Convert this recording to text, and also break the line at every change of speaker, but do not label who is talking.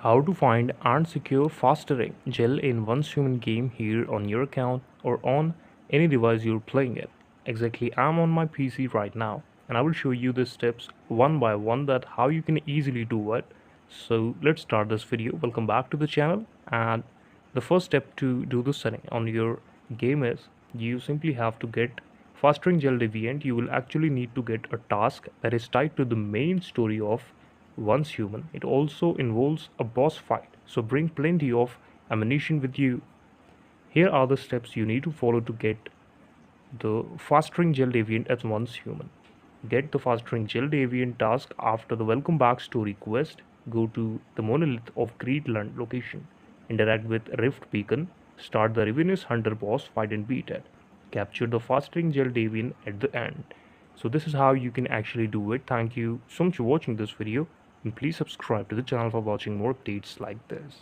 How to find and secure Festering gel in one human game here on your account or on any device you're playing it. Exactly, I'm on my PC right now and I will show you the steps one by one that how you can easily do it. So let's start this video. Welcome back to the channel, and the first step to do the setting on your game is you simply have to get Festering gel deviant. You will actually need to get a task that is tied to the main story of once human. It also involves a boss fight, so bring plenty of ammunition with you. Here are the steps you need to follow to get the Festering Gel Deviant as once human. Get the Festering Gel Deviant task after the Welcome Back story quest. Go to the Monolith of Greedland location. Interact with Rift Beacon. Start the Ravenous Hunter boss fight and beat it. Capture the Festering Gel Deviant at the end. So this is how you can actually do it. Thank you so much for watching this video, and please subscribe to the channel for watching more updates like this.